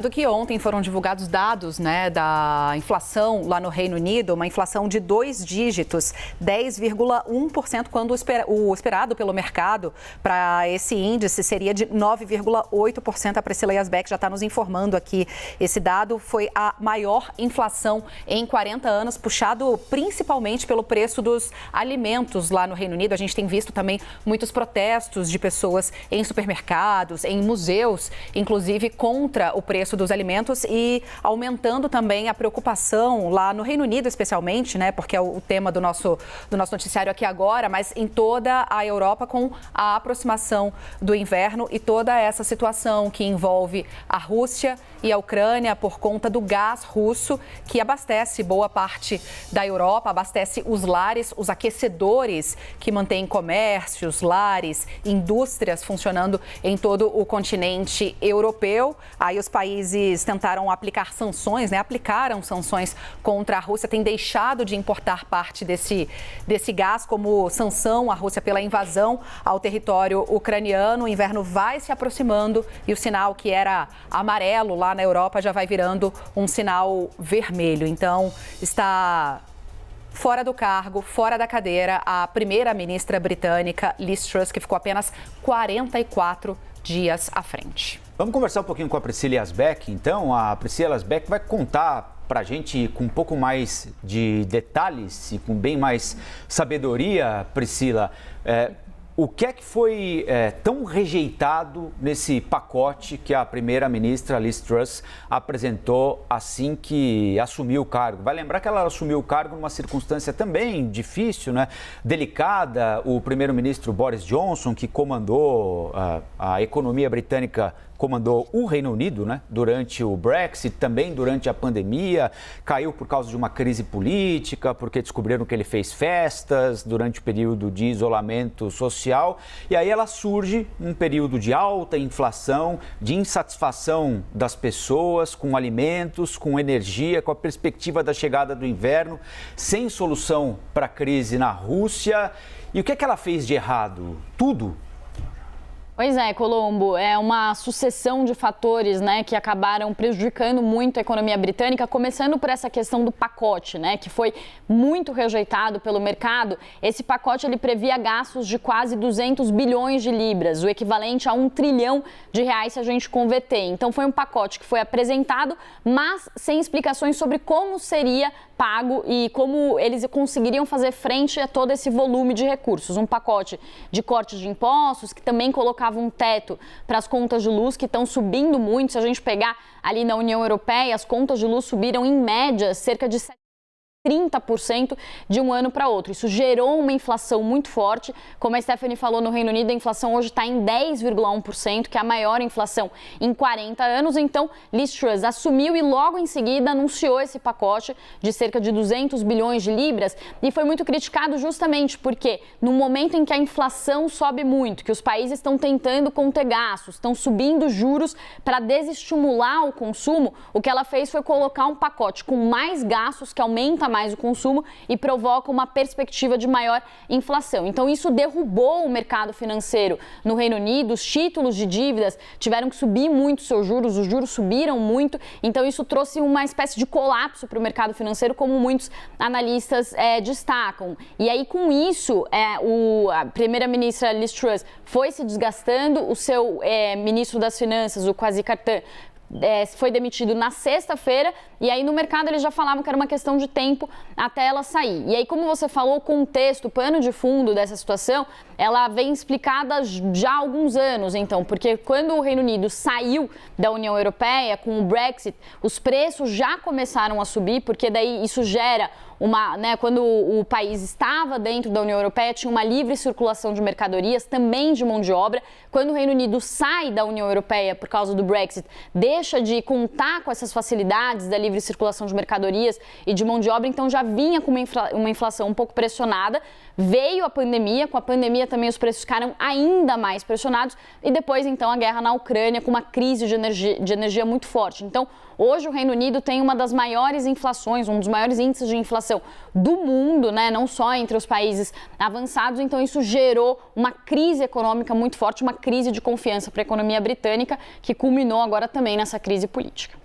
Do que ontem foram divulgados dados, da inflação lá no Reino Unido, uma inflação de 2 dígitos, 10,1%, quando o esperado pelo mercado para esse índice seria de 9,8%. A Priscila Yazbek já está nos informando aqui. Esse dado foi a maior inflação em 40 anos, puxado principalmente pelo preço dos alimentos lá no Reino Unido. A gente tem visto também muitos protestos de pessoas em supermercados, em museus, inclusive contra o preço dos alimentos e aumentando também a preocupação lá no Reino Unido, especialmente, porque é o tema do nosso noticiário aqui agora, mas em toda a Europa com a aproximação do inverno e toda essa situação que envolve a Rússia e a Ucrânia por conta do gás russo que abastece boa parte da Europa, abastece os lares, os aquecedores que mantêm comércios, lares, indústrias funcionando em todo o continente europeu. Aí os países tentaram aplicar sanções, aplicaram sanções contra a Rússia, tem deixado de importar parte desse gás como sanção à Rússia pela invasão ao território ucraniano. O inverno vai se aproximando e o sinal que era amarelo lá na Europa já vai virando um sinal vermelho. Então, está fora do cargo, fora da cadeira, a primeira-ministra britânica Liz Truss, que ficou apenas 44 dias à frente. Vamos conversar um pouquinho com a Priscila Yazbek, então. A Priscila Yazbek vai contar para a gente com um pouco mais de detalhes e com bem mais sabedoria, Priscila, o que é que foi tão rejeitado nesse pacote que a primeira-ministra Liz Truss apresentou assim que assumiu o cargo? Vai lembrar que ela assumiu o cargo numa circunstância também difícil, delicada. O primeiro-ministro Boris Johnson, que comandou a economia britânica, comandou o Reino Unido, durante o Brexit, também durante a pandemia, caiu por causa de uma crise política, porque descobriram que ele fez festas durante o período de isolamento social, e aí ela surge num período de alta inflação, de insatisfação das pessoas com alimentos, com energia, com a perspectiva da chegada do inverno, sem solução para a crise na Rússia. E o que é que ela fez de errado? Tudo? Pois é, Colombo, é uma sucessão de fatores, que acabaram prejudicando muito a economia britânica, começando por essa questão do pacote, que foi muito rejeitado pelo mercado. Esse pacote ele previa gastos de quase 200 bilhões de libras, o equivalente a 1 trilhão de reais se a gente converter. Então foi um pacote que foi apresentado, mas sem explicações sobre como seria pago e como eles conseguiriam fazer frente a todo esse volume de recursos. Um pacote de cortes de impostos que também colocava um teto para as contas de luz que estão subindo muito. Se a gente pegar ali na União Europeia, as contas de luz subiram em média cerca de 30% de um ano para outro. Isso gerou uma inflação muito forte. Como a Stephanie falou, no Reino Unido a inflação hoje está em 10,1%, que é a maior inflação em 40 anos. Então, Liz Truss assumiu e logo em seguida anunciou esse pacote de cerca de 200 bilhões de libras e foi muito criticado justamente porque no momento em que a inflação sobe muito, que os países estão tentando conter gastos, estão subindo juros para desestimular o consumo, o que ela fez foi colocar um pacote com mais gastos que aumenta mais o consumo e provoca uma perspectiva de maior inflação. Então isso derrubou o mercado financeiro no Reino Unido, os títulos de dívidas tiveram que subir muito seus juros, os juros subiram muito, então isso trouxe uma espécie de colapso para o mercado financeiro, como muitos analistas destacam. E aí com isso, a primeira-ministra Liz Truss foi se desgastando, o seu ministro das Finanças, o Kwasi Kwarteng, foi demitido na sexta-feira e aí no mercado eles já falavam que era uma questão de tempo até ela sair. E aí, como você falou, o contexto, o pano de fundo dessa situação, ela vem explicada já há alguns anos, então, porque quando o Reino Unido saiu da União Europeia com o Brexit, os preços já começaram a subir, porque daí isso gera quando o país estava dentro da União Europeia, tinha uma livre circulação de mercadorias, também de mão de obra. Quando o Reino Unido sai da União Europeia por causa do Brexit, deixa de contar com essas facilidades da livre circulação de mercadorias e de mão de obra, então já vinha com uma inflação um pouco pressionada. Veio a pandemia, com a pandemia também os preços ficaram ainda mais pressionados e depois então a guerra na Ucrânia com uma crise de energia muito forte. Então, hoje o Reino Unido tem uma das maiores inflações, um dos maiores índices de inflação do mundo, não só entre os países avançados. Então isso gerou uma crise econômica muito forte, uma crise de confiança para a economia britânica, que culminou agora também nessa nessa crise política.